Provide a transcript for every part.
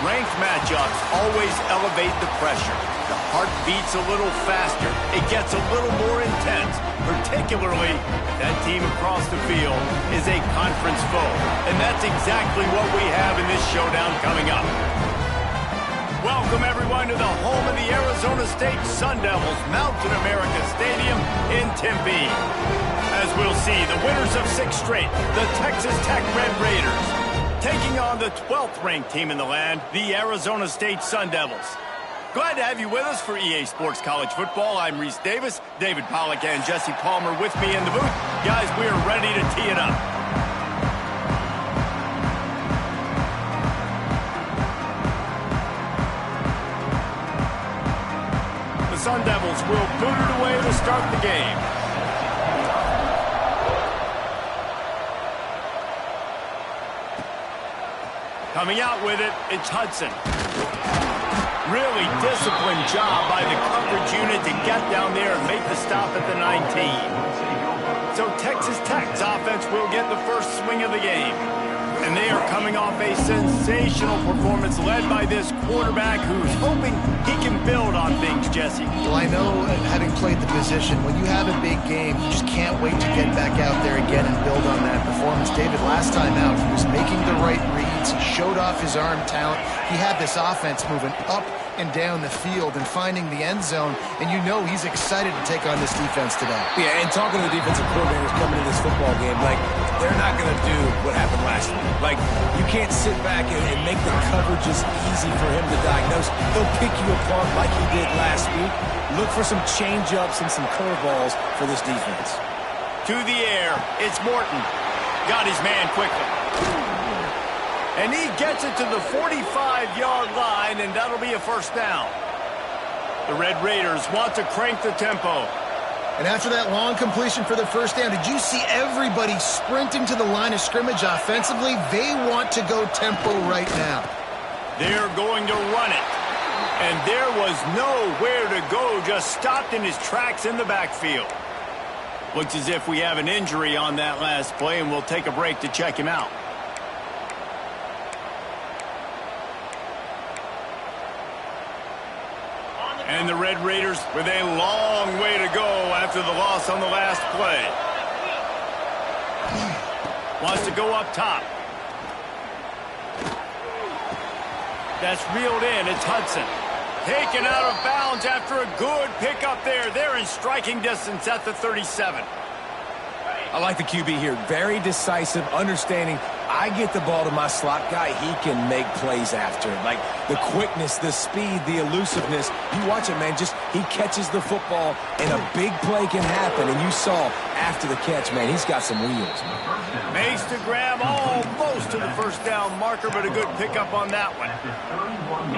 Ranked matchups always elevate the pressure. The heart beats a little faster. It gets a little more intense, particularly if that team across the field is a conference foe. And that's exactly what we have in this showdown coming up. Welcome, everyone, to the home of the Arizona State Sun Devils, Mountain America Stadium in Tempe. As we'll see, the winners of 6 straight, the Texas Tech Red Raiders, taking on the 12th-ranked team in the land, the Arizona State Sun Devils. Glad to have you with us for EA Sports College Football. I'm Reese Davis, David Pollack and Jesse Palmer with me in the booth. Guys, we are ready to tee it up. The Sun Devils will boot it away to start the game. Coming out with it, it's Hudson. Really disciplined job by the coverage unit to get down there and make the stop at the 19. So Texas Tech's offense will get the first swing of the game. And they are coming off a sensational performance led by this quarterback who's hoping he can build on things, Jesse. Well, I know, having played the position, when you have a big game, you just can't wait to get back out there again and build on that performance. David, last time out, he was making the right reads. He showed off his arm talent. He had this offense moving up and down the field and finding the end zone, and you know he's excited to take on this defense today. Yeah, and talking to the defensive coordinators coming into this football game, like, they're not going to do what happened last week. Like, you can't sit back and make the coverages easy for him to diagnose. He'll pick you apart like he did last week. Look for some change-ups and some curveballs for this defense. To the air, it's Morton. Got his man quickly. And he gets it to the 45-yard line, and that'll be a first down. The Red Raiders want to crank the tempo. And after that long completion for the first down, did you see everybody sprinting to the line of scrimmage offensively? They want to go tempo right now. They're going to run it. And there was nowhere to go, just stopped in his tracks in the backfield. Looks as if we have an injury on that last play, and we'll take a break to check him out. And the Red Raiders with a long way to go after the loss on the last play. Wants to go up top. That's reeled in. It's Hudson. Taken out of bounds after a good pickup there. They're in striking distance at the 37. I like the QB here. Very decisive, understanding I get the ball to my slot guy, he can make plays after it. Like the quickness, the speed, the elusiveness. You watch it, man. Just he catches the football, and a big play can happen. And you saw after the catch, man, he's got some wheels. Makes the grab almost to the first down marker, but a good pickup on that one.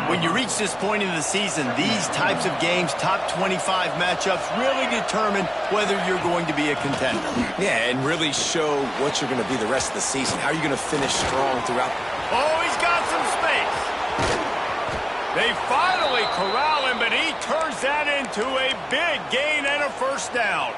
When you reach this point in the season, these types of games, top 25 matchups, really determine whether you're going to be a contender. Yeah, and really show what you're going to be the rest of the season. How are you going to finish strong throughout? Oh, he's got some space. They finally corral him, but he turns that into a big gain and a first down.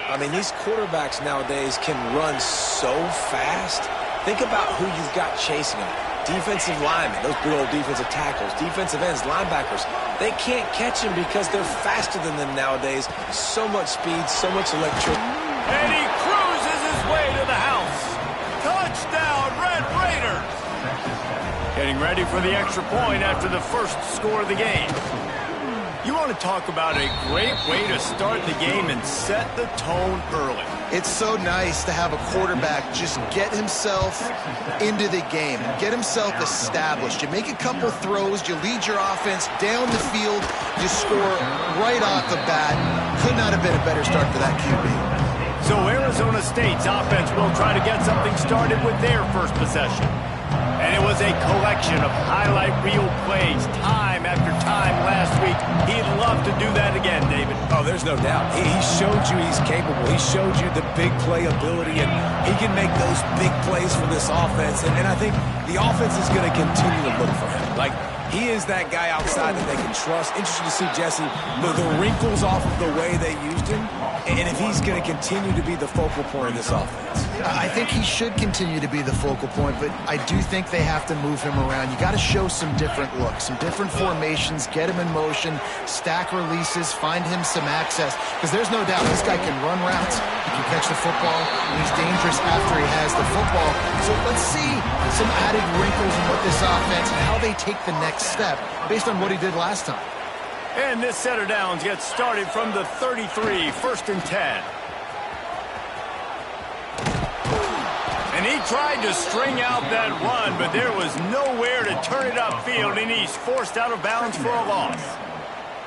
I mean, these quarterbacks nowadays can run so fast. Think about who you've got chasing them. Defensive linemen, those big old defensive tackles, defensive ends, linebackers. They can't catch him because they're faster than them nowadays. So much speed, so much electricity. And he cruises his way to the house. Touchdown, Red Raiders. Getting ready for the extra point after the first score of the game. You want to talk about a great way to start the game and set the tone early. It's so nice to have a quarterback just get himself into the game, get himself established. You make a couple throws, you lead your offense down the field, you score right off the bat. Could not have been a better start for that QB. So Arizona State's offense will try to get something started with their first possession. And it was a collection of highlight reel plays time after time last week. He'd love to do that again, David. Oh, there's no doubt. He showed you he's capable. He showed you the big play ability, and he can make those big plays for this offense. And I think the offense is going to continue to look for him. Like, He is that guy outside that they can trust. Interesting to see, Jesse, the wrinkles off of the way they used him, and if he's going to continue to be the focal point of this offense. I think he should continue to be the focal point, but I do think they have to move him around. You got to show some different looks, some different formations, get him in motion, stack releases, find him some access, because there's no doubt this guy can run routes, he can catch the football, and he's dangerous after he has the football. So let's see some added wrinkles in what this offense and how they take the next step based on what he did last time. And this set of downs gets started from the 33, 1st and 10. And he tried to string out that run, but there was nowhere to turn it upfield, and he's forced out of bounds for a loss.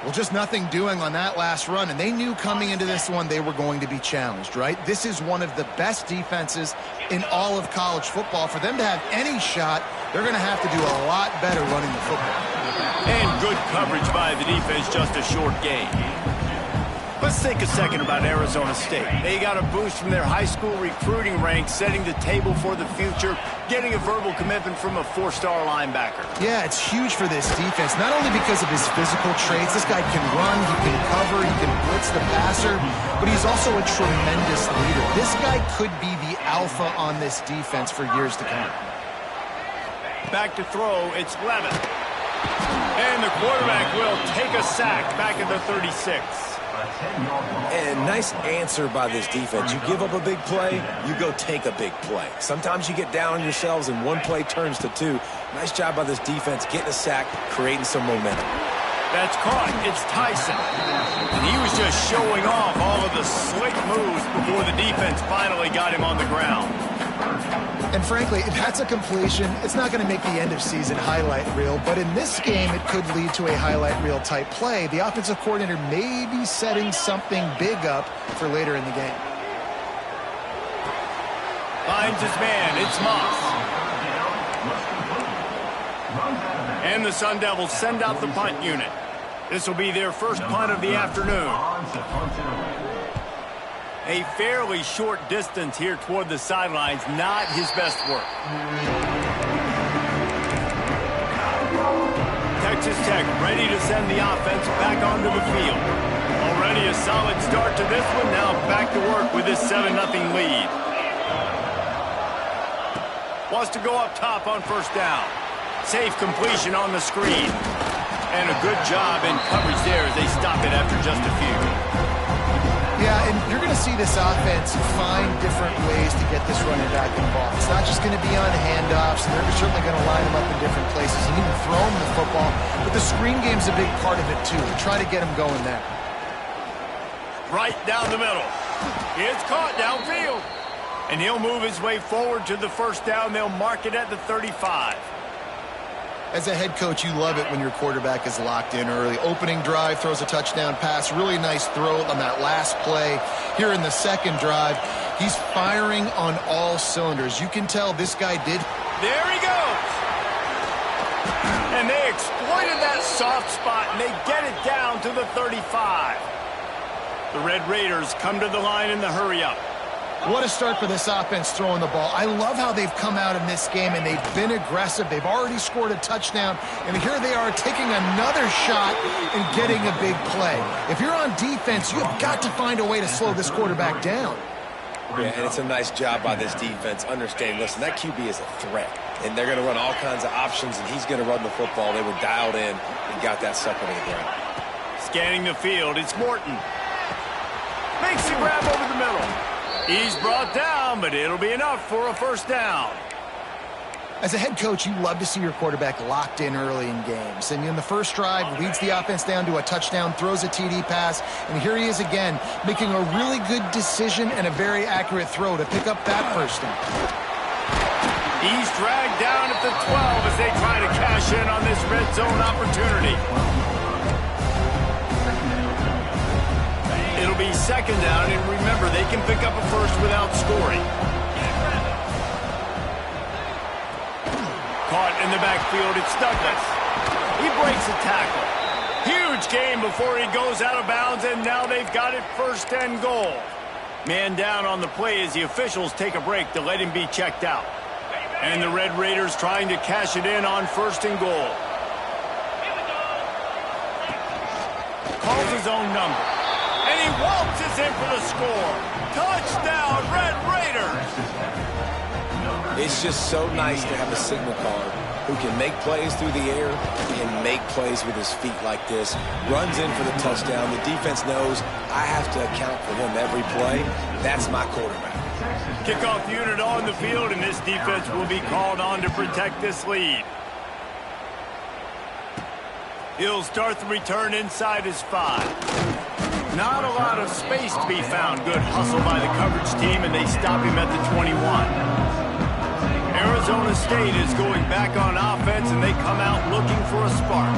Well, just nothing doing on that last run, and they knew coming into this one they were going to be challenged, right? This is one of the best defenses in all of college football. For them to have any shot, they're going to have to do a lot better running the football. And good coverage by the defense, just a short gain. Let's think a second about Arizona State. They got a boost from their high school recruiting ranks, setting the table for the future, getting a verbal commitment from a 4-star linebacker. Yeah, it's huge for this defense, not only because of his physical traits. This guy can run, he can cover, he can blitz the passer, but he's also a tremendous leader. This guy could be the alpha on this defense for years to come. Back to throw, it's Levin. And the quarterback will take a sack back at the 36. And nice answer by this defense. You give up a big play, you go take a big play. Sometimes you get down on yourselves and one play turns to two. Nice job by this defense getting a sack, creating some momentum. That's caught. It's Tyson. And he was just showing off all of the slick moves before the defense finally got him on the ground. And frankly, if that's a completion, it's not going to make the end-of-season highlight reel. But in this game, it could lead to a highlight reel type play. The offensive coordinator may be setting something big up for later in the game. Finds his man. It's Moss. And the Sun Devils send out the punt unit. This will be their first punt of the afternoon. A fairly short distance here toward the sidelines, not his best work. Texas Tech ready to send the offense back onto the field. Already a solid start to this one, now back to work with this 7-0 lead. Wants to go up top on 1st down. Safe completion on the screen. And a good job in coverage there as they stop it after just a few. Yeah, and you're going to see this offense find different ways to get this running back involved. It's not just going to be on handoffs, and they're certainly going to line them up in different places and even throw him the football. But the screen game's a big part of it, too. Try to get him going there. Right down the middle. It's caught downfield. And he'll move his way forward to the 1st down. They'll mark it at the 35. As a head coach, you love it when your quarterback is locked in early. Opening drive, throws a touchdown pass. Really nice throw on that last play. Here in the 2nd drive, he's firing on all cylinders. You can tell this guy did. There he goes. And they exploited that soft spot, and they get it down to the 35. The Red Raiders come to the line in the hurry-up. What a start for this offense throwing the ball. I love how they've come out in this game, and they've been aggressive. They've already scored a touchdown, and here they are taking another shot and getting a big play. If you're on defense, you have got to find a way to slow this quarterback down. Yeah, and it's a nice job by this defense. Understand, listen, that QB is a threat, and they're going to run all kinds of options, and he's going to run the football. They were dialed in and got that sucker to the ground. Scanning the field, it's Morton. Makes the grab over the middle. He's brought down, but it'll be enough for a 1st down. As a head coach, you love to see your quarterback locked in early in games. And in the 1st drive, leads the offense down to a touchdown, throws a TD pass, and here he is again, making a really good decision and a very accurate throw to pick up that 1st down. He's dragged down at the 12 as they try to cash in on this red zone opportunity. It'll be 2nd down, and remember, they can pick up a 1st without scoring. Caught in the backfield, it's Douglas. He breaks a tackle. Huge gain before he goes out of bounds, and now they've got it 1st and goal. Man down on the play as the officials take a break to let him be checked out. And the Red Raiders trying to cash it in on 1st and goal. calls his own number. And he waltzes in for the score. Touchdown, Red Raiders! It's just so nice to have a signal caller who can make plays through the air and make plays with his feet like this. Runs in for the touchdown. The defense knows I have to account for him every play. That's my quarterback. Kickoff unit on the field, and this defense will be called on to protect this lead. He'll start the return inside his 5. Not a lot of space to be found. Good hustle by the coverage team, and they stop him at the 21. Arizona State is going back on offense, and they come out looking for a spark.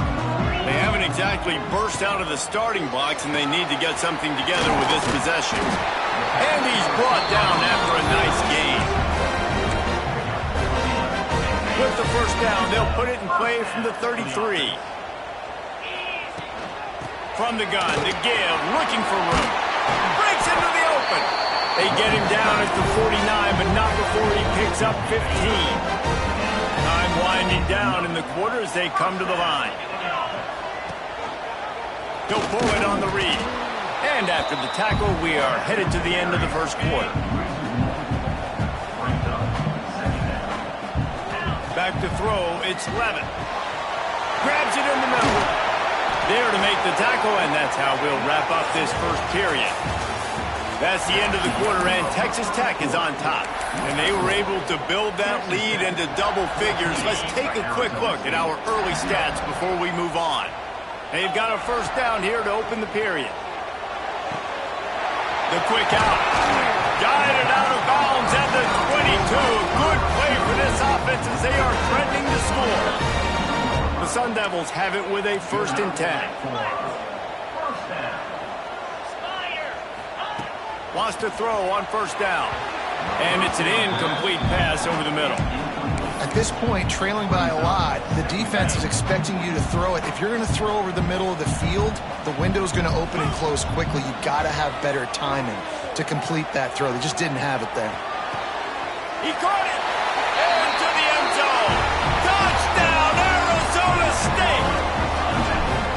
They haven't exactly burst out of the starting blocks, and they need to get something together with this possession. And he's brought down after a nice gain. With the first down, they'll put it in play from the 33. From the gun, to give, looking for room. Breaks into the open. They get him down at the 49, but not before he picks up 15. Time winding down in the quarter as they come to the line. He'll pull it on the read. And after the tackle, we are headed to the end of the first quarter. Back to throw, it's Levin. Grabs it in the middle. There to make the tackle, and that's how we'll wrap up this first period. That's the end of the quarter, and Texas Tech is on top. And they were able to build that lead into double figures. Let's take a quick look at our early stats before we move on. They've got a first down here to open the period. The quick out. Guided out of bounds at the 22. Good play for this offense as they are threatening to score. The Sun Devils have it with a 1st and 10. Wants to throw on first down. And it's an incomplete pass over the middle. At this point, trailing by a lot, the defense is expecting you to throw it. If you're going to throw over the middle of the field, the window's going to open and close quickly. You've got to have better timing to complete that throw. They just didn't have it there. He caught it! Into the end zone! Touchdown, Arizona State!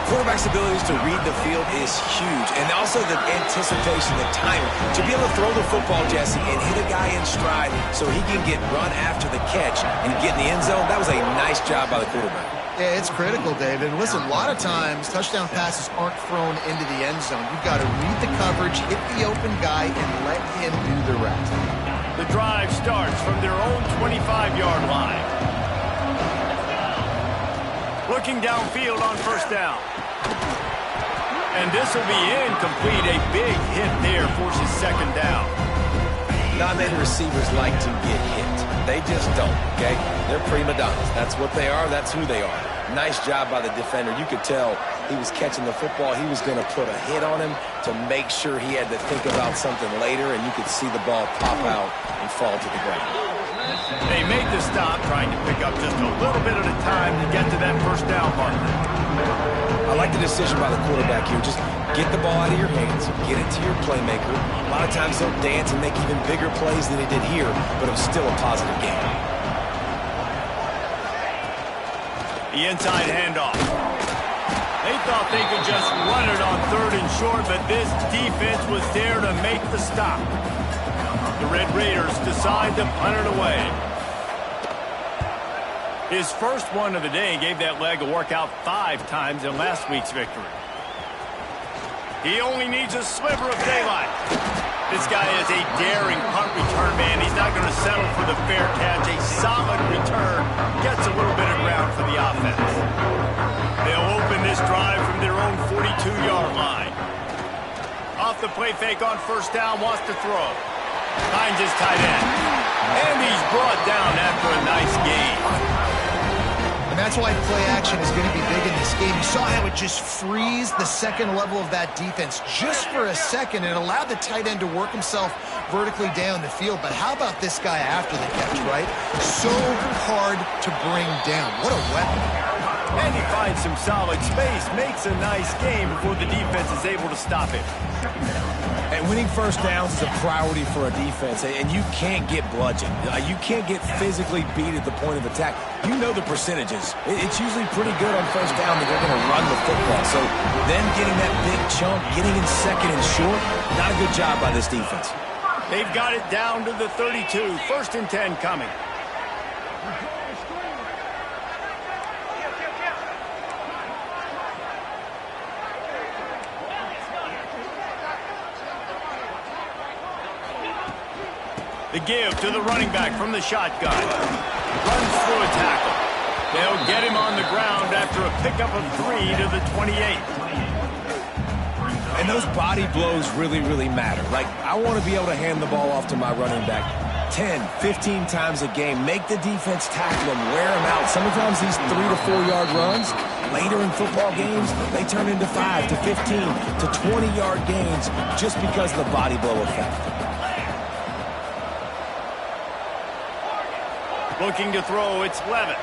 Quarterback's abilities to read the field is huge, and also the anticipation, the timing. To be able to throw the football, Jesse, and hit a guy in stride so he can get run after the catch and get in the end zone, that was a nice job by the quarterback. Yeah, it's critical, David. And listen, a lot of times, touchdown passes aren't thrown into the end zone. You've got to read the coverage, hit the open guy, and let him do the rest. The drive starts from their own 25-yard line. Looking downfield on first down. And this will be incomplete. A big hit there forces second down. Not many receivers like to get hit. They just don't, okay? They're prima donnas. That's what they are. That's who they are. Nice job by the defender. You could tell he was catching the football. He was going to put a hit on him to make sure he had to think about something later, and you could see the ball pop out and fall to the ground. They made the stop, trying to pick up just a little bit at a time to get to that first down marker. I like the decision by the quarterback here. Just get the ball out of your hands, get it to your playmaker. A lot of times he'll dance and make even bigger plays than he did here, but it was still a positive game. The inside handoff. They thought they could just run it on 3rd and short, but this defense was there to make the stop. The Red Raiders decide to punt it away. His first one of the day gave that leg a workout 5 times in last week's victory. He only needs a sliver of daylight. This guy is a daring punt return man. He's not going to settle for the fair catch. A solid return gets a little bit of ground for the offense. They'll open this drive from their own 42-yard line. Off the play fake on first down, wants to throw. Finds his tight end. And he's brought down after a nice gain. And that's why play action is going to be big in this game. You saw how it just frees the second level of that defense just for a second. It allowed the tight end to work himself vertically down the field. But how about this guy after the catch, right? So hard to bring down. What a weapon. And he finds some solid space, makes a nice game before the defense is able to stop him. And winning first downs is a priority for a defense, and you can't get bludgeoned. You can't get physically beat at the point of attack. You know the percentages. It's usually pretty good on first down that they're going to run the football. So them getting that big chunk, getting in second and short, not a good job by this defense. They've got it down to the 32. 1st and 10 coming. The give to the running back from the shotgun. Runs through a tackle. They'll get him on the ground after a pickup of 3 to the 28. And those body blows really, really matter. Like, I want to be able to hand the ball off to my running back 10, 15 times a game. Make the defense tackle him, wear him out. Sometimes these 3 to 4 yard runs, later in football games, they turn into 5 to 15 to 20 yard gains just because of the body blow effect. Looking to throw, it's Levitt.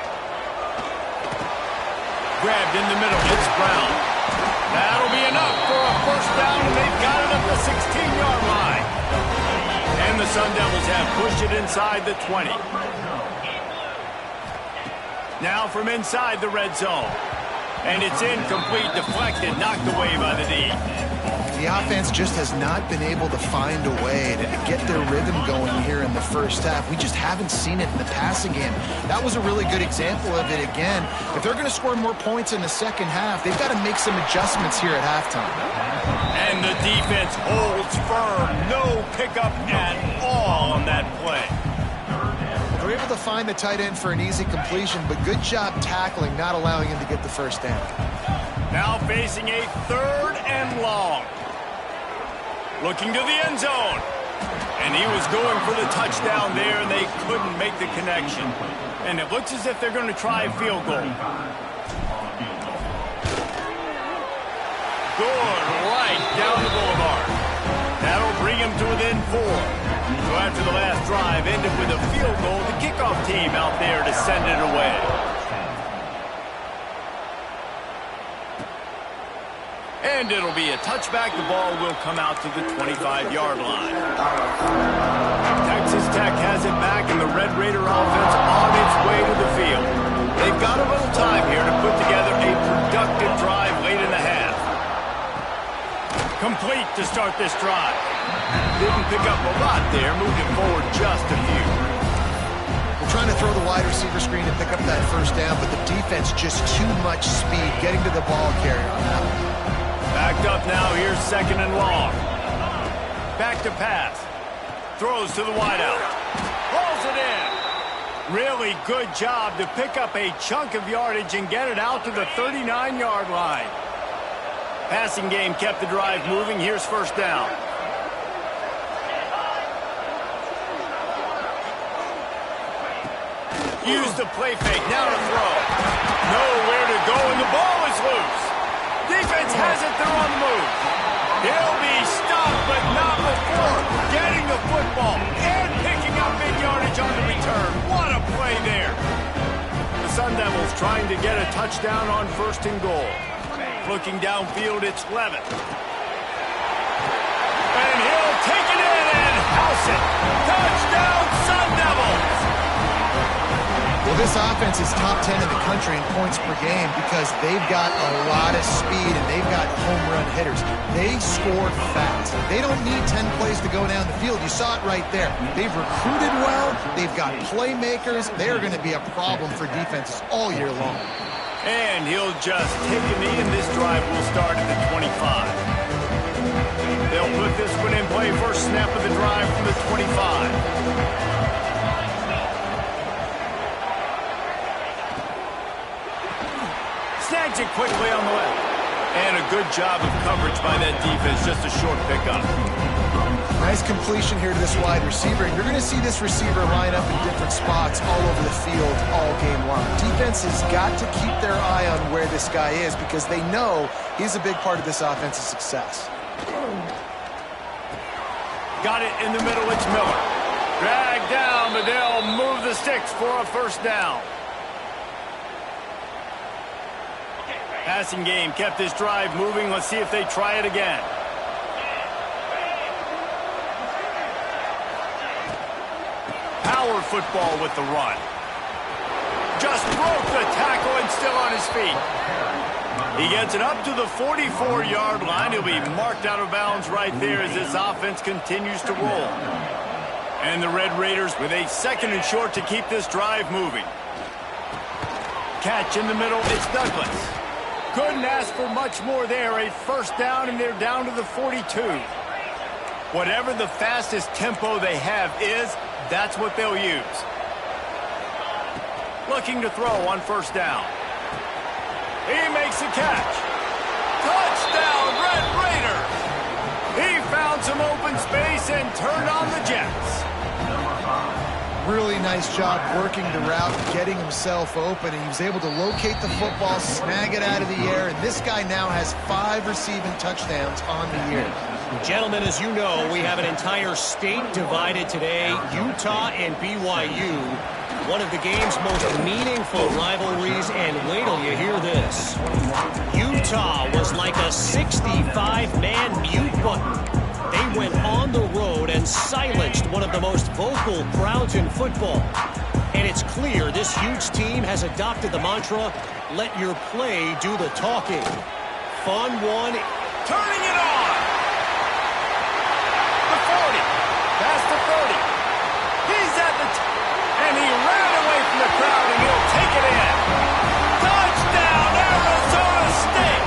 Grabbed in the middle, it's Brown. That'll be enough for a first down, and they've got it up the 16-yard line. And the Sun Devils have pushed it inside the 20. Now from inside the red zone. And it's incomplete, deflected, knocked away by the D. The offense just has not been able to find a way to get their rhythm going here in the first half. We just haven't seen it in the passing game. That was a really good example of it again. If they're going to score more points in the second half, they've got to make some adjustments here at halftime. And the defense holds firm. No pickup at all on that play. They're able to find the tight end for an easy completion, but good job tackling, not allowing him to get the first down. Now facing a 3rd and long. Looking to the end zone. And he was going for the touchdown there, and they couldn't make the connection. And it looks as if they're going to try a field goal. Good, right down the boulevard. That'll bring him to within 4. So after the last drive ended with a field goal, the kickoff team out there to send it away. And it'll be a touchback. The ball will come out to the 25-yard line. Texas Tech has it back, and the Red Raider offense on its way to the field. They've got a little time here to put together a productive drive late in the half. Complete to start this drive. Didn't pick up a lot there, moved it forward just a few. We're trying to throw the wide receiver screen and pick up that first down, but the defense just too much speed getting to the ball carrier on that one. Backed up now, here's 2nd and long. Back to pass. Throws to the wideout. Pulls it in. Really good job to pick up a chunk of yardage and get it out to the 39-yard line. Passing game kept the drive moving. Here's first down. Use the play fake. Now to throw. Nowhere to go, and the ball is loose. Defense has it. They're on the move. He'll be stopped, but not before getting the football and picking up big yardage on the return. What a play there. The Sun Devils trying to get a touchdown on 1st and goal. Looking downfield, it's Levitt. And he'll take it in and house it. Touchdown, Sun Devils. Well, this offense is top 10 in the country in points per game because they've got a lot of speed and they've got home run hitters. They score fast. They don't need 10 plays to go down the field. You saw it right there. They've recruited well. They've got playmakers. They are going to be a problem for defenses all year long. And he'll just take a knee, and this drive will start at the 25. They'll put this one in play. First snap of the drive from the 25. Snags it quickly on the left. And a good job of coverage by that defense. Just a short pickup. Nice completion here to this wide receiver. You're going to see this receiver line up in different spots all over the field all game long. Defense has got to keep their eye on where this guy is because they know he's a big part of this offense's success. Got it in the middle. It's Miller. Dragged down, but they'll move the sticks for a first down. Passing game kept this drive moving. Let's see if they try it again. Power football with the run. Just broke the tackle and still on his feet. He gets it up to the 44-yard line. He'll be marked out of bounds right there as this offense continues to roll. And the Red Raiders with a 2nd and short to keep this drive moving. Catch in the middle. It's Douglas. Couldn't ask for much more there. A 1st down, and they're down to the 42. Whatever the fastest tempo they have is, that's what they'll use. Looking to throw on 1st down. He makes the catch. Touchdown, Red Raiders! He found some open space and turned on the Jets. Really nice job working the route, getting himself open, and he was able to locate the football, snag it out of the air, and this guy now has 5 receiving touchdowns on the year. Gentlemen, as you know, we have an entire state divided today, Utah and BYU. One of the game's most meaningful rivalries, and wait till you hear this. Utah was like a 65-man mute button. They went on the road and silenced one of the most vocal crowds in football. And it's clear this huge team has adopted the mantra, let your play do the talking. Fun one. Turning it on! The 40. Past the 30. He's at the... and he ran away from the crowd, and he'll take it in. Touchdown, Arizona State!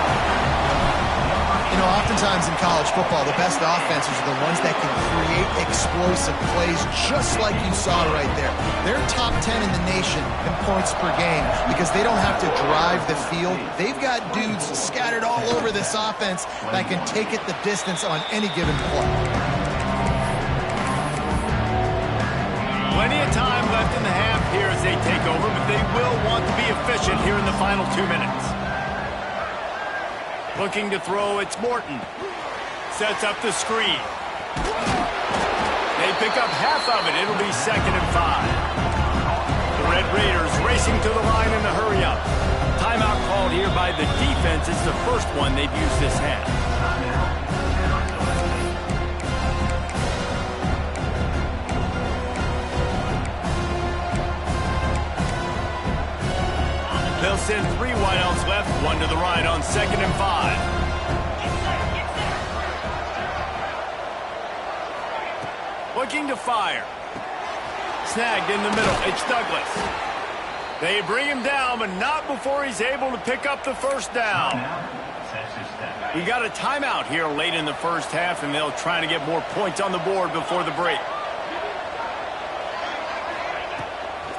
You know, oftentimes in college football, the best offenses are the ones that can create explosive plays just like you saw right there. They're top 10 in the nation in points per game because they don't have to drive the field. They've got dudes scattered all over this offense that can take it the distance on any given play. Plenty of time left in the half here as they take over, but they will want to be efficient here in the final 2 minutes. Looking to throw, it's Morton. Sets up the screen. They pick up half of it. It'll be 2nd and 5. The Red Raiders racing to the line in the hurry-up. Timeout called here by the defense. It's the first one they've used this half. They'll send 3 wideouts left, 1 to the right on 2nd and 5. Looking to fire. Snagged in the middle. It's Douglas. They bring him down, but not before he's able to pick up the 1st down. We got a timeout here late in the 1st half, and they'll try to get more points on the board before the break.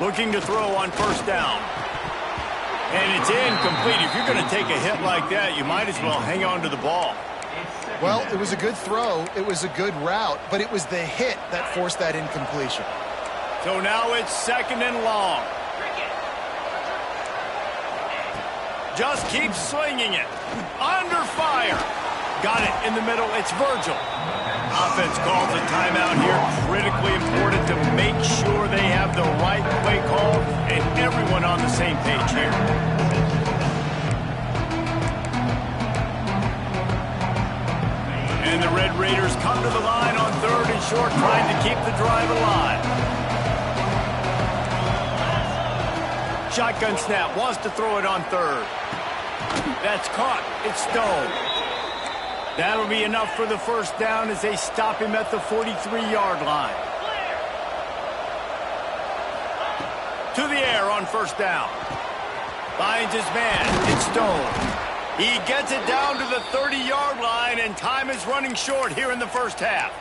Looking to throw on 1st down. And it's incomplete. If you're going to take a hit like that, you might as well hang on to the ball. Well, it was a good throw. It was a good route, but it was the hit that forced that incompletion. So now it's 2nd and long. Just keeps swinging it. Under fire. Got it in the middle. It's Virgil. Offense calls a timeout here. Critically important to make sure they have the right play call and everyone on the same page here. And the Red Raiders come to the line on 3rd and short, trying to keep the drive alive. Shotgun snap, wants to throw it on 3rd. That's caught. It's Stone. That'll be enough for the 1st down as they stop him at the 43-yard line. To the air on 1st down. Finds his man. It's Stone. He gets it down to the 30-yard line, and time is running short here in the 1st half.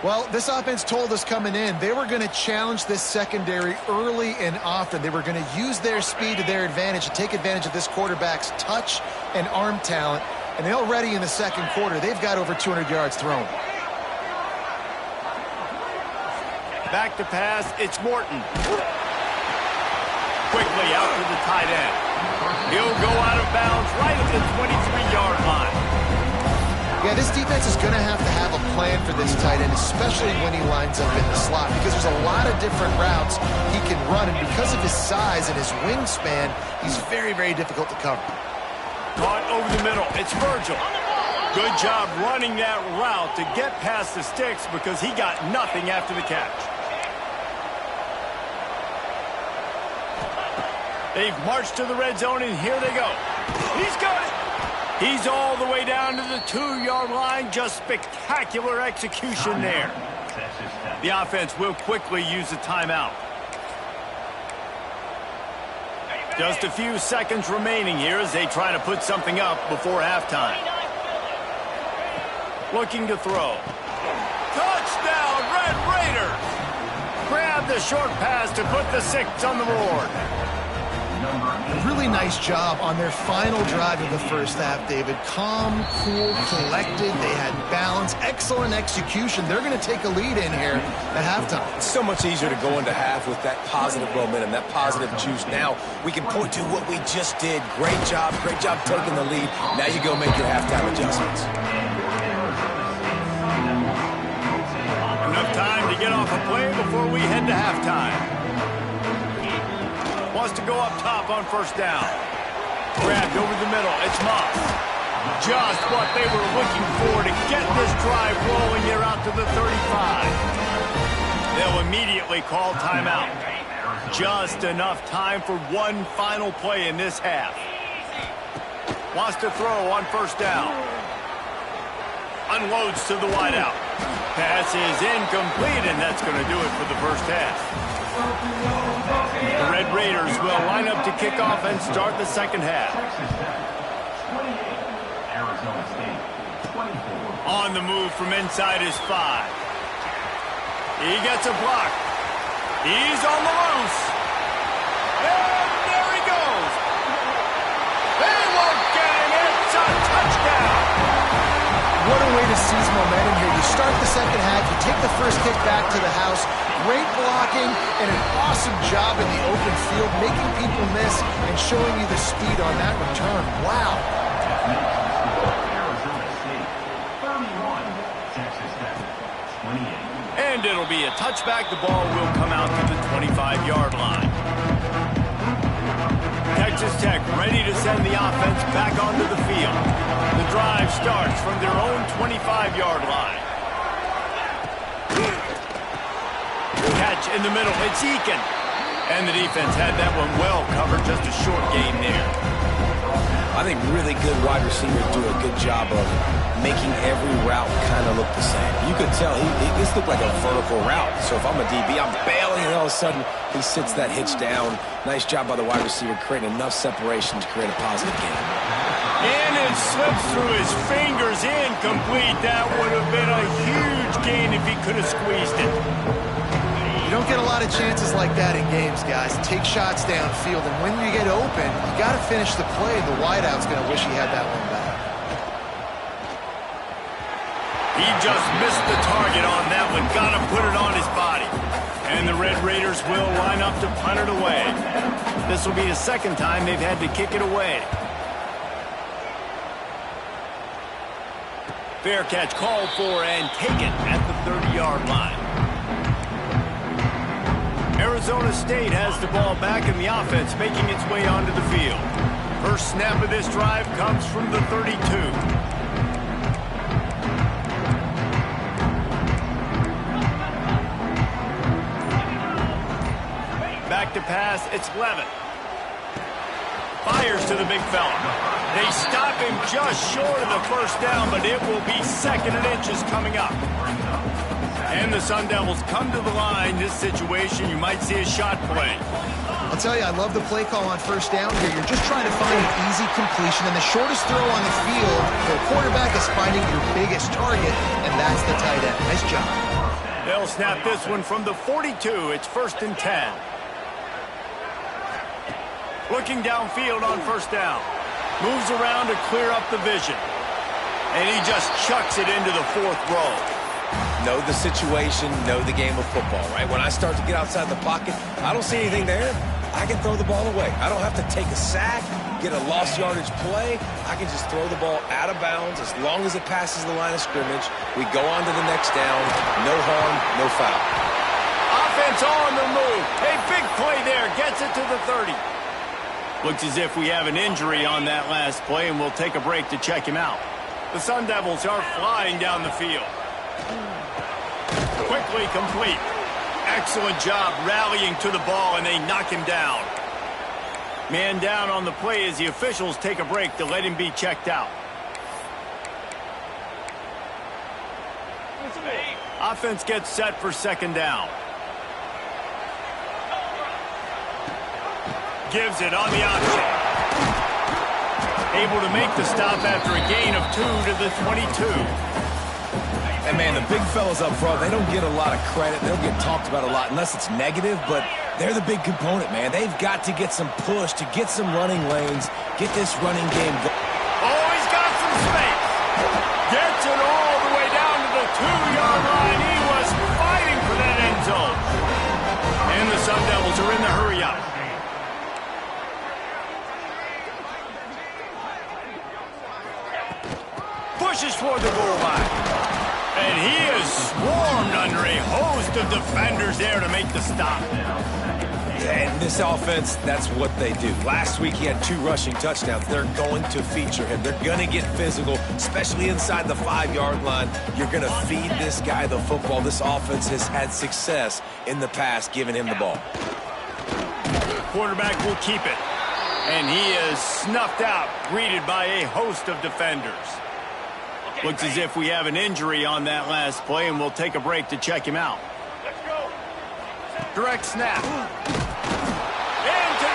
Well, this offense told us coming in they were going to challenge this secondary early and often. They were going to use their speed to their advantage and take advantage of this quarterback's touch and arm talent. And already in the 2nd quarter, they've got over 200 yards thrown. Back to pass, it's Morton. Quickly out to the tight end. He'll go out of bounds right at the 23-yard line. Yeah, this defense is going to have a plan for this tight end, especially when he lines up in the slot, because there's a lot of different routes he can run, and because of his size and his wingspan, he's very, very difficult to cover. Caught over the middle. It's Virgil. Good job running that route to get past the sticks because he got nothing after the catch. They've marched to the red zone, and here they go. He's got it. He's all the way down to the 2-yard line. Just spectacular execution there. The offense will quickly use a timeout. Just a few seconds remaining here as they try to put something up before halftime. Looking to throw. Touchdown, Red Raiders! Grab the short pass to put the 6 on the board. Really nice job on their final drive of the first half, David. Calm, cool, collected. They had balance. Excellent execution. They're going to take a lead in here at halftime. It's so much easier to go into half with that positive momentum, that positive juice. Now we can point to what we just did. Great job taking the lead. Now you go make your halftime adjustments. Enough time to get off a play before we head to halftime. Wants to go up top on first down. Grabbed over the middle. It's Moss. Just what they were looking for to get this drive rolling here out to the 35. They'll immediately call timeout. Just enough time for one final play in this half. Wants to throw on first down. Unloads to the wideout. Pass is incomplete, and that's going to do it for the first half. The Red Raiders will line up to kick off and start the second half. On the move from inside his 5. He gets a block. He's on the loose. And there he goes. They won't get him. It's a touchdown. What a way to seize momentum here. You start the second half, you take the first kick back to the house. Great blocking and an awesome job in the open field, making people miss and showing you the speed on that return. Wow. And it'll be a touchback. The ball will come out to the 25-yard line. Texas Tech ready to send the offense back onto the field. The drive starts from their own 25-yard line. Catch in the middle. It's Eakin. And the defense had that one well covered. Just a short gain there. I think really good wide receivers do a good job of making every route kind of look the same. You could tell this looked like a vertical route. So if I'm a DB, I'm bailing, and all of a sudden he sits that hitch down. Nice job by the wide receiver creating enough separation to create a positive gain. And it slips through his fingers. Incomplete. That would have been a huge gain if he could have squeezed it. You don't get a lot of chances like that in games, guys. Take shots downfield, and when you get open, you got to finish the play. The wideout's going to wish he had that one back. He just missed the target on that one. Got to put it on his body. And the Red Raiders will line up to punt it away. This will be the second time they've had to kick it away. Fair catch called for and taken at the 30-yard line. Arizona State has the ball back in the offense, making its way onto the field. First snap of this drive comes from the 32. Back to pass, it's Levin. Fires to the big fella. They stop him just short of the first down, but it will be second and inches coming up. And the Sun Devils come to the line. This situation, you might see a shot play. I'll tell you, I love the play call on first down here. You're just trying to find an easy completion, and the shortest throw on the field for a quarterback is finding your biggest target, and that's the tight end. Nice job. They'll snap this one from the 42. It's 1st and 10. Looking downfield on first down. Moves around to clear up the vision. And he just chucks it into the 4th row. Know the situation, know the game of football, right? When I start to get outside the pocket, I don't see anything there. I can throw the ball away. I don't have to take a sack, get a lost yardage play. I can just throw the ball out of bounds as long as it passes the line of scrimmage. We go on to the next down. No harm, no foul. Offense on the move. A big play there. Gets it to the 30. Looks as if we have an injury on that last play, and we'll take a break to check him out. The Sun Devils are flying down the field. Quickly complete. Excellent job rallying to the ball, and they knock him down. Man down on the play as the officials take a break to let him be checked out. Offense gets set for second down. Gives it on the option. Able to make the stop after a gain of 2 to the 22. And, man, the big fellas up front, they don't get a lot of credit. They don't get talked about a lot unless it's negative, but they're the big component, man. They've got to get some push, to get some running lanes, get this running game going. Oh, he's got some space. Gets it all the way down to the 2-yard line. He was fighting for that end zone. And the Sun Devils are in the hurry-up. Pushes toward the goal line. And he is swarmed under a host of defenders there to make the stop. And this offense, that's what they do. Last week he had 2 rushing touchdowns. They're going to feature him. They're going to get physical, especially inside the 5-yard line. You're going to feed this guy the football. This offense has had success in the past giving him the ball. Quarterback will keep it. And he is snuffed out, greeted by a host of defenders. Looks as if we have an injury on that last play, and we'll take a break to check him out. Direct snap. Into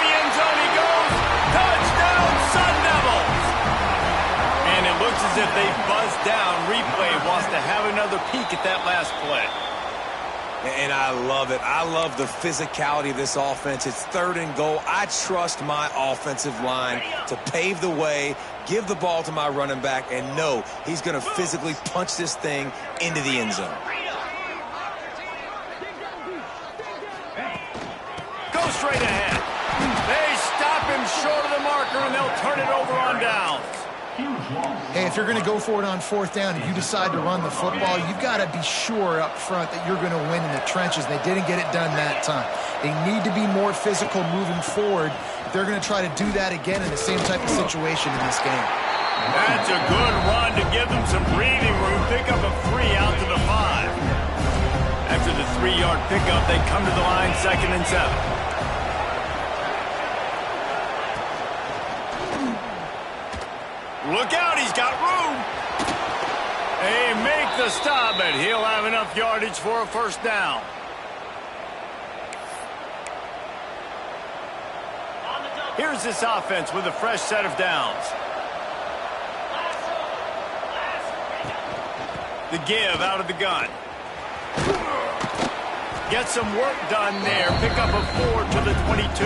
the end zone he goes. Touchdown, Sun Devils! And it looks as if they buzzed down. Replay wants to have another peek at that last play. And I love it. I love the physicality of this offense. It's 3rd and goal. I trust my offensive line to pave the way, give the ball to my running back, and know he's going to physically punch this thing into the end zone. Go straight ahead. They stop him short of the marker, and they'll turn it over on downs. Hey, if you're going to go for it on 4th down and you decide to run the football, you've got to be sure up front that you're going to win in the trenches. They didn't get it done that time. They need to be more physical moving forward if they're going to try to do that again in the same type of situation in this game. That's a good run to give them some breathing room. Pick up a 3 out to the 5. After the 3-yard pickup, they come to the line 2nd and 7. Look out, he's got room. They make the stop, and he'll have enough yardage for a 1st down. Here's this offense with a fresh set of downs. The give out of the gun. Get some work done there. Pick up a 4 to the 22.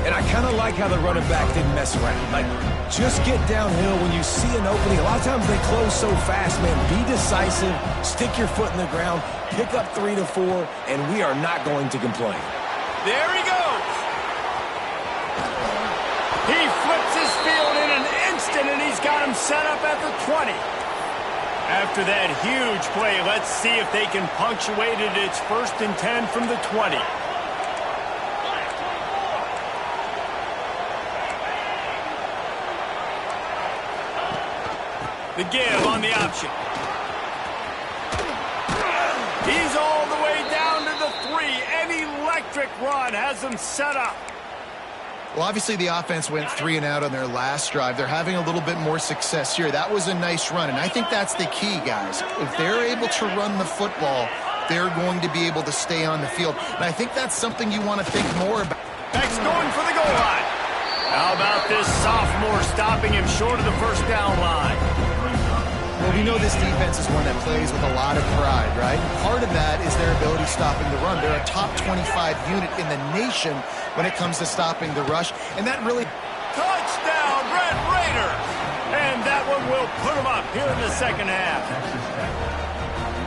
And I kind of like how the running back didn't mess around. Like, just get downhill when you see an opening. A lot of times they close so fast, man. Be decisive, stick your foot in the ground, pick up 3 to 4, and we are not going to complain. There he goes. He flips his field in an instant, and he's got him set up at the 20. After that huge play, let's see if they can punctuate it. It's 1st and 10 from the 20. The give on the option. He's all the way down to the 3. An electric run has them set up. Well, obviously the offense went 3 and out on their last drive. They're having a little bit more success here. That was a nice run, and I think that's the key, guys. If they're able to run the football, they're going to be able to stay on the field. And I think that's something you want to think more about. Next, going for the goal line. How about this sophomore stopping him short of the 1st down line? Well, we know this defense is one that plays with a lot of pride, right? Part of that is their ability stopping the run. They're a top 25 unit in the nation when it comes to stopping the rush, and that really... Touchdown, Red Raiders! And that one will put them up here in the 2nd half.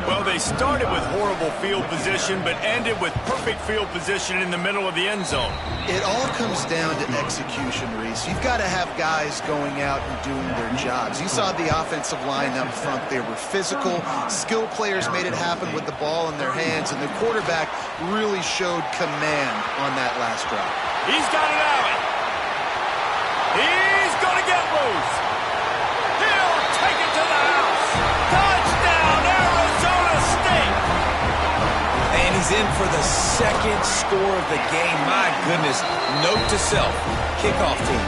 Well, they started with horrible field position, but ended with perfect field position in the middle of the end zone. It all comes down to execution, Reese. You've got to have guys going out and doing their jobs. You saw the offensive line up front. They were physical. Skill players made it happen with the ball in their hands, and the quarterback really showed command on that last drive. He's got it out. He's going to get loose. He'll take it to the house. Touchdown, Arizona State. And he's in for the second score of the game. My goodness. Note to self. Kickoff team.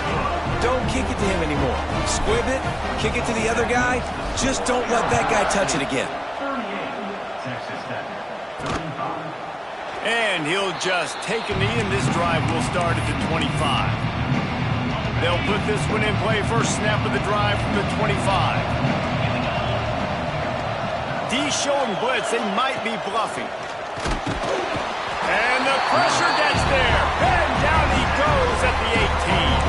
Don't kick it to him anymore. Squib it. Kick it to the other guy. Just don't let that guy touch it again. And he'll just take a knee, and this drive will start at the 25. They'll put this one in play. First snap of the drive from the 25. D showing blitz. They might be bluffing. And the pressure gets there. And down he goes at the 18.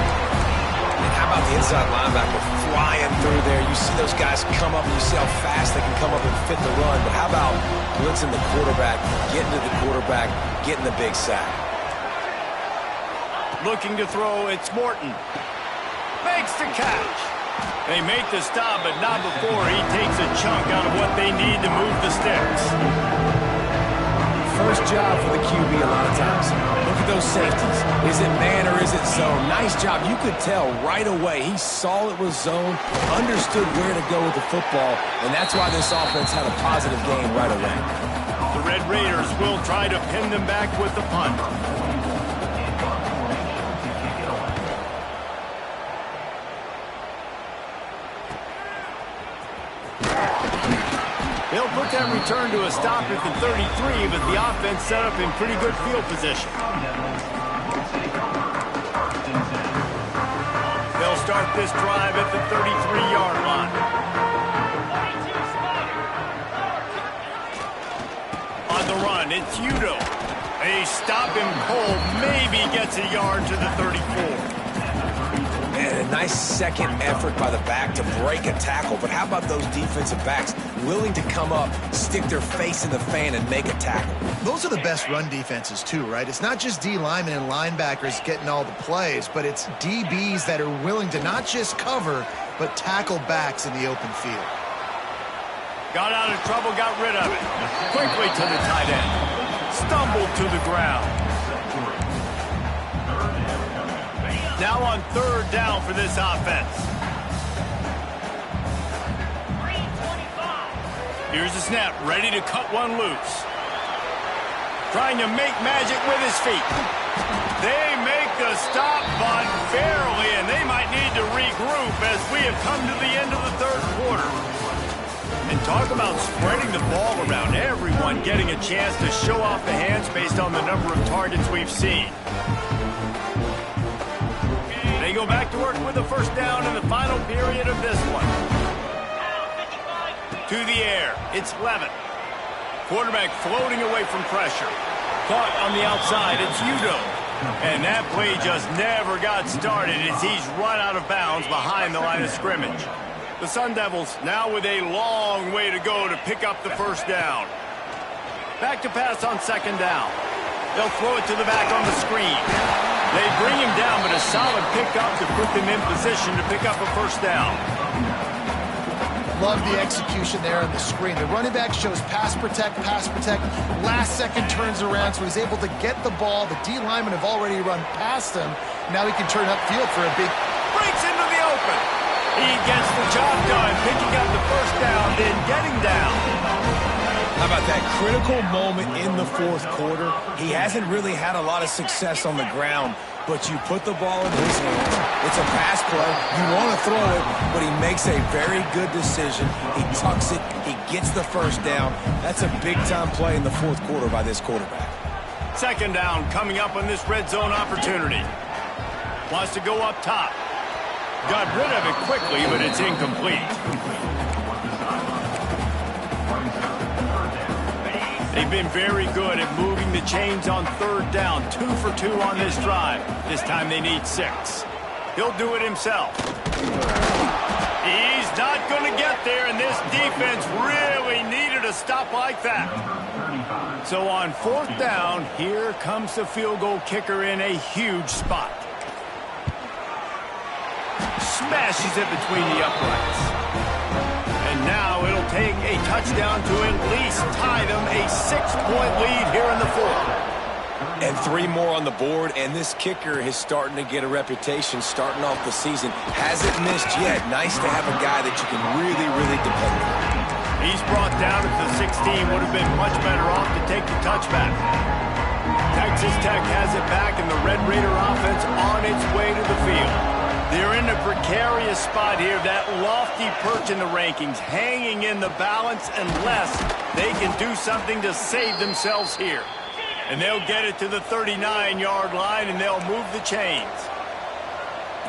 And how about the inside linebacker flying through there? You see those guys come up, and you see how fast they can come up and fit the run. But how about blitzing the quarterback, getting to the quarterback, getting the big sack? Looking to throw, it's Morton. Makes the catch. They make the stop, but not before he takes a chunk out of what they need to move the sticks. First job for the QB a lot of times. Look at those safeties. Is it man or is it zone? Nice job. You could tell right away. He saw it was zone, understood where to go with the football, and that's why this offense had a positive game right away. The Red Raiders will try to pin them back with the punt. They'll put that return to a stop at the 33, but the offense set up in pretty good field position. They'll start this drive at the 33-yard line. On the run, it's Udo. They stop him cold, maybe gets a yard to the 34. And a nice second effort by the back to break a tackle. But how about those defensive backs willing to come up, stick their face in the fan, and make a tackle? Those are the best run defenses, too, right? It's not just D linemen and linebackers getting all the plays, but it's DBs that are willing to not just cover, but tackle backs in the open field. Got out of trouble, got rid of it. Quickly to the tight end. Stumbled to the ground. Now on third down for this offense. Here's the snap, ready to cut one loose. Trying to make magic with his feet. They make the stop, but barely, and they might need to regroup as we have come to the end of the third quarter. And talk about spreading the ball around, everyone getting a chance to show off the hands based on the number of targets we've seen. They go back to work with a first down in the final period of this one. To the air, it's Levin. Quarterback floating away from pressure. Caught on the outside, it's Udo. And that play just never got started as he's run out of bounds behind the line of scrimmage. The Sun Devils now with a long way to go to pick up the first down. Back to pass on second down. They'll throw it to the back on the screen. They bring him down, but a solid pickup to put them in position to pick up a first down. Love the execution there on the screen. The running back shows pass protect. Last second turns around, so he's able to get the ball. The D linemen have already run past him. Now he can turn upfield for a big... Breaks into the open. He gets the job done, picking up the first down, then getting down. How about that critical moment in the fourth quarter? He hasn't really had a lot of success on the ground, but you put the ball in his hands. It's a pass play. You want to throw it, but he makes a very good decision. He tucks it. He gets the first down. That's a big-time play in the fourth quarter by this quarterback. Second down coming up on this red zone opportunity. Wants to go up top. Got rid of it quickly, but it's incomplete. They've been very good at moving the chains on third down. 2 for 2 on this drive. This time they need 6. He'll do it himself. He's not going to get there, and this defense really needed a stop like that. So on fourth down, here comes the field goal kicker in a huge spot. Smashes it between the uprights. And now it'll take a touchdown to at least tie them a 6-point lead here in the fourth. And 3 more on the board, and this kicker is starting to get a reputation starting off the season. Hasn't missed yet. Nice to have a guy that you can really, really depend on. He's brought down at the 16. Would have been much better off to take the touchback. Texas Tech has it back, and the Red Raider offense on its way to the field. They're in a precarious spot here, that lofty perch in the rankings, hanging in the balance unless they can do something to save themselves here. And they'll get it to the 39-yard line, and they'll move the chains.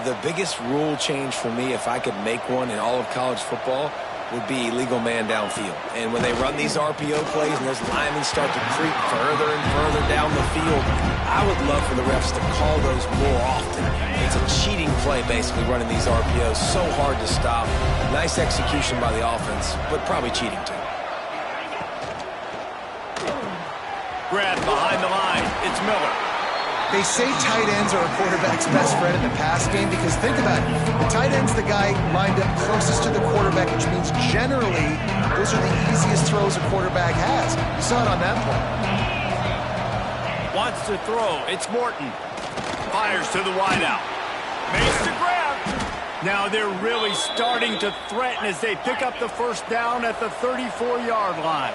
The biggest rule change for me, if I could make one in all of college football, would be illegal man downfield. And when they run these RPO plays and those linemen start to creep further and further down the field, I would love for the refs to call those more often. It's a cheating play, basically, running these RPOs. So hard to stop. Nice execution by the offense, but probably cheating too. Grab behind the line. It's Miller. They say tight ends are a quarterback's best friend in the pass game because think about it. The tight end's the guy lined up closest to the quarterback, which means generally those are the easiest throws a quarterback has. You saw it on that play. Wants to throw. It's Morton. Fires to the wideout. Makes the grab. Now they're really starting to threaten as they pick up the first down at the 34-yard line.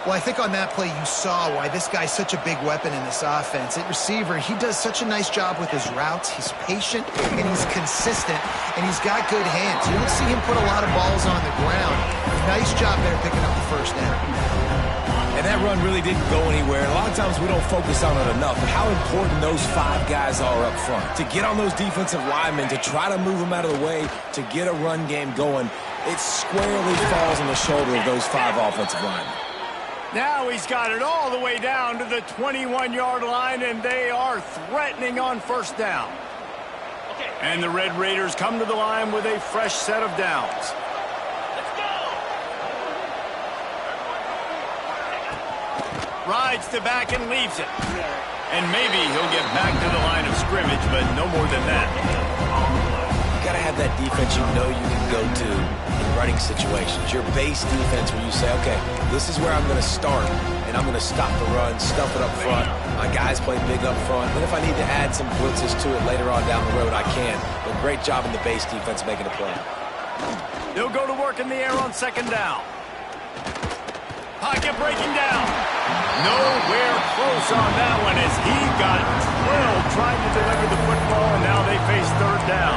Well, I think on that play you saw why this guy's such a big weapon in this offense. At receiver, he does such a nice job with his routes. He's patient, and he's consistent, and he's got good hands. You don't see him put a lot of balls on the ground. Nice job there picking up the first down. And that run really didn't go anywhere. A lot of times we don't focus on it enough, but how important those 5 guys are up front. To get on those defensive linemen, to try to move them out of the way, to get a run game going, it squarely falls on the shoulder of those 5 offensive linemen. Now he's got it all the way down to the 21-yard line, and they are threatening on first down. And the Red Raiders come to the line with a fresh set of downs. Rides to back and leaves it. And maybe he'll get back to the line of scrimmage, but no more than that. You got to have that defense you know you can go to in running situations. Your base defense where you say, okay, this is where I'm going to start, and I'm going to stop the run, stuff it up front. My guys play big up front. Then if I need to add some blitzes to it later on down the road, I can. But great job in the base defense making a play. They'll go to work in the air on second down. Pocket breaking down. Nowhere close on that one as he got drilled trying to deliver the football, and now they face third down.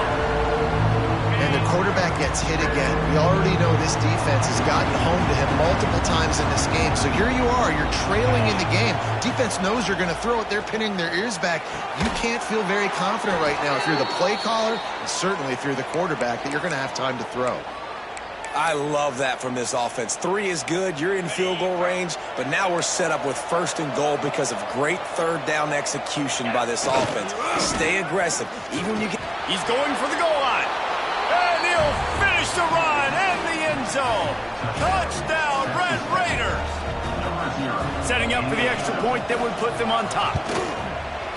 And the quarterback gets hit again. We already know this defense has gotten home to him multiple times in this game. So here you are, you're trailing in the game. Defense knows you're going to throw it. They're pinning their ears back. You can't feel very confident right now if you're the play caller, and certainly if you're the quarterback, that you're going to have time to throw. I love that from this offense. 3 is good. You're in field goal range, but now we're set up with first and goal because of great third down execution by this offense. Stay aggressive. Even when you get... He's going for the goal line. And he'll finish the run in the end zone. Touchdown, Red Raiders. Setting up for the extra point that would put them on top.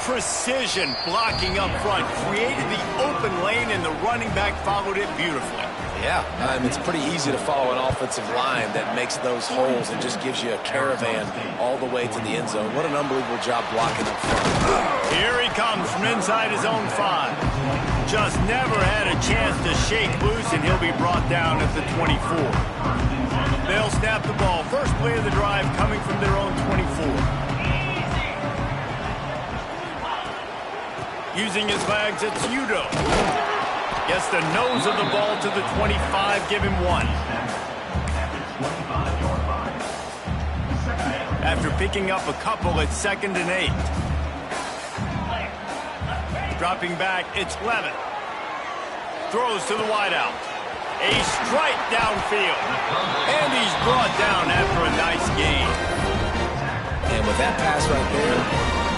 Precision blocking up front. Created the open lane, and the running back followed it beautifully. Yeah, it's pretty easy to follow an offensive line that makes those holes and just gives you a caravan all the way to the end zone. What an unbelievable job blocking up front. Here he comes from inside his own 5. Just never had a chance to shake loose, and he'll be brought down at the 24. They'll snap the ball. First play of the drive coming from their own 24. Using his legs, it's Udo. Gets the nose of the ball to the 25, give him 1. After picking up a couple, it's 2nd and 8. Dropping back, it's Levin. Throws to the wideout. A strike downfield. And he's brought down after a nice gain. And with that pass right there,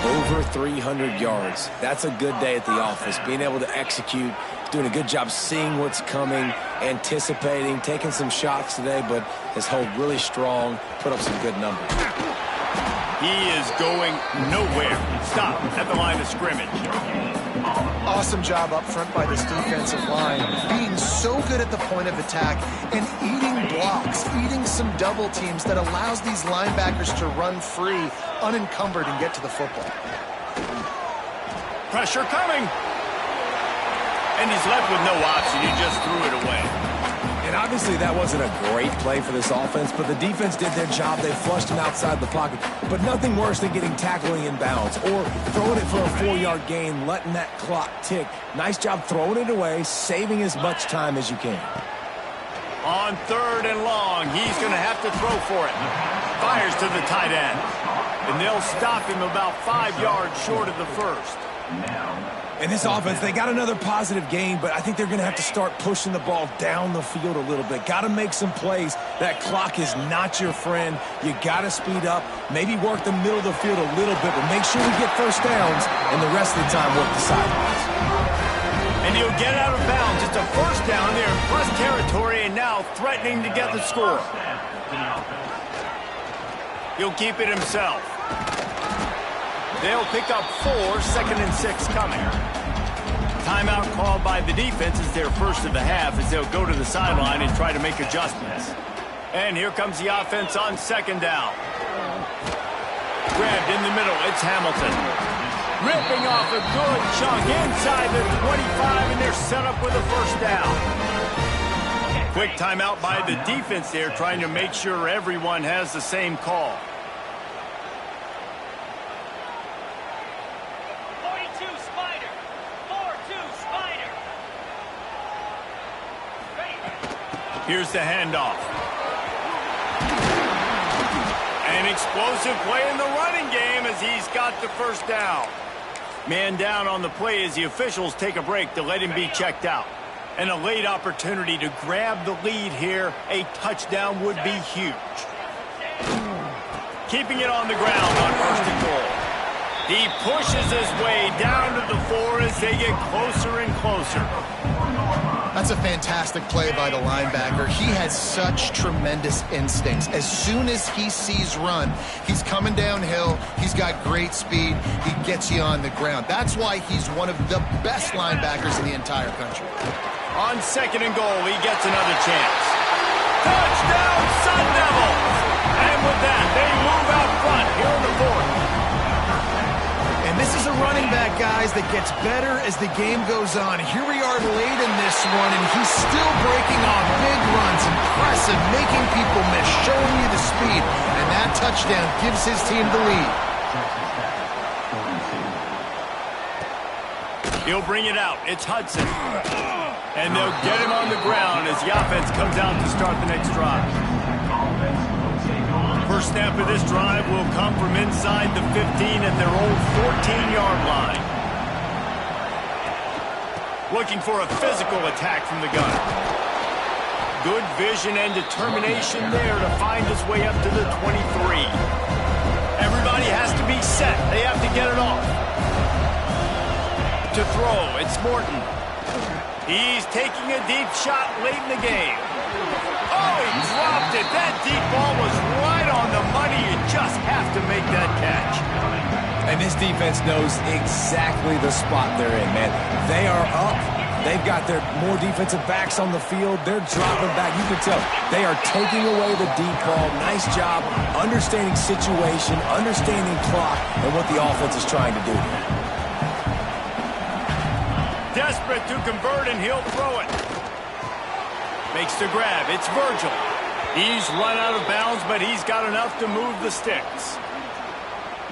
over 300 yards. That's a good day at the office. Being able to execute, doing a good job seeing what's coming, anticipating, taking some shots today, but has held really strong, put up some good numbers. He is going nowhere. Stop at the line of scrimmage. Awesome job up front by this defensive line. Being so good at the point of attack and eating blocks, eating some double teams that allows these linebackers to run free, unencumbered, and get to the football. Pressure coming. And he's left with no option. He just threw it away. And obviously that wasn't a great play for this offense, but the defense did their job. They flushed him outside the pocket. But nothing worse than getting tackling in bounds or throwing it for a 4-yard gain, letting that clock tick. Nice job throwing it away, saving as much time as you can. On 3rd and long, he's going to have to throw for it. Fires to the tight end. And they'll stop him about 5 yards short of the first. In this offense, they got another positive gain, but I think they're going to have to start pushing the ball down the field a little bit. Got to make some plays. That clock is not your friend. You got to speed up, maybe work the middle of the field a little bit, but make sure we get first downs, and the rest of the time work the sidelines. And he'll get out of bounds. It's a first down there in plus territory, and now threatening to get the score. He'll keep it himself. They'll pick up 4, 2nd and 6 coming. Timeout called by the defense is their first of the half as they'll go to the sideline and try to make adjustments. And here comes the offense on 2nd down. Grabbed in the middle, it's Hamilton. Ripping off a good chunk inside the 25, and they're set up with a first down. Quick timeout by the defense there, trying to make sure everyone has the same call. Here's the handoff. An explosive play in the running game as he's got the first down. Man down on the play as the officials take a break to let him be checked out. And a late opportunity to grab the lead here. A touchdown would be huge. Keeping it on the ground on 1st and goal. He pushes his way down to the 4 as they get closer and closer. That's a fantastic play by the linebacker. He has such tremendous instincts. As soon as he sees run, he's coming downhill. He's got great speed. He gets you on the ground. That's why he's one of the best linebackers in the entire country. On 2nd and goal, he gets another chance. Touchdown, Sun Devils! And with that, they move out front here in the 4th. And this is a running back, guys, that gets better as the game goes on. Here we are late in this one, and he's still breaking off big runs, impressive, making people miss, showing you the speed. And that touchdown gives his team the lead. He'll bring it out. It's Hudson. And they'll get him on the ground as the offense comes out to start the next drive. First snap of this drive will come from inside the 15 at their own 14-yard line. Looking for a physical attack from the gun. Good vision and determination there to find his way up to the 23. Everybody has to be set. They have to get it off. To throw, it's Morton. He's taking a deep shot late in the game. Oh, he dropped it. That deep ball was right on the money. You just have to make that catch. And this defense knows exactly the spot they're in, man. They are up. They've got their more defensive backs on the field. They're dropping back. You can tell they are taking away the deep ball. Nice job understanding situation, understanding clock, and what the offense is trying to do. Desperate to convert, and he'll throw it. Makes the grab. It's Virgil. He's run out of bounds, but he's got enough to move the sticks.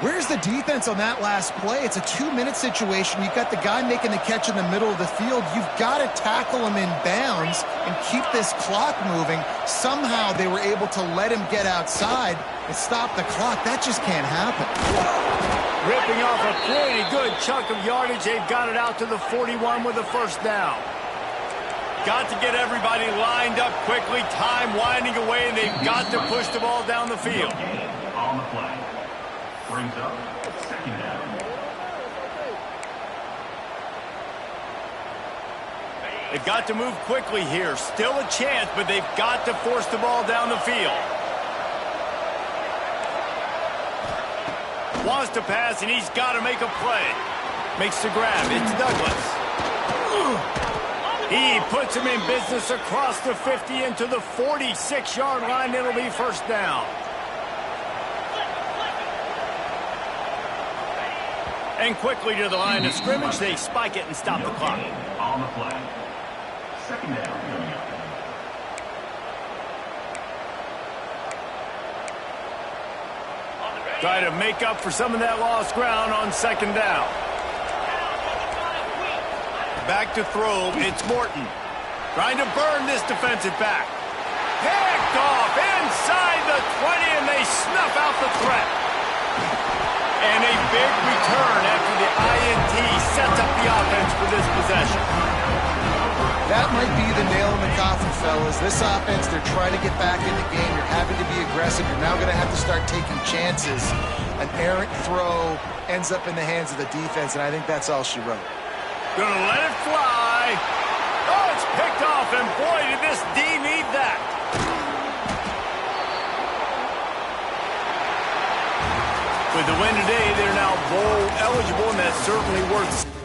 Where's the defense on that last play? It's a 2-minute situation. You've got the guy making the catch in the middle of the field. You've got to tackle him in bounds and keep this clock moving. Somehow they were able to let him get outside and stop the clock. That just can't happen. Ripping off a pretty good chunk of yardage. They've got it out to the 41 with a first down. Got to get everybody lined up quickly. Time winding away, and they've got to push the ball down the field. On the play. Brings up 2nd down. They've got to move quickly here. Still a chance, but they've got to force the ball down the field. Wants to pass, and he's got to make a play. Makes the grab. It's Douglas. He puts him in business across the 50 into the 46-yard line. It'll be first down. And quickly to the line of scrimmage, they spike it and stop the clock. On the play. Second down. Try to make up for some of that lost ground on second down. Back to throw, it's Morton. Trying to burn this defensive back. Picked off inside the 20, and they snuff out the threat. And a big return after the INT sets up the offense for this possession. That might be the nail in the coffin, fellas. This offense, they're trying to get back in the game. You're having to be aggressive. You're now going to have to start taking chances. An errant throw ends up in the hands of the defense, and I think that's all she wrote. Gonna let it fly. Oh, it's picked off, and boy, did this D need that. With the win today, they're now bowl eligible, and that's certainly worth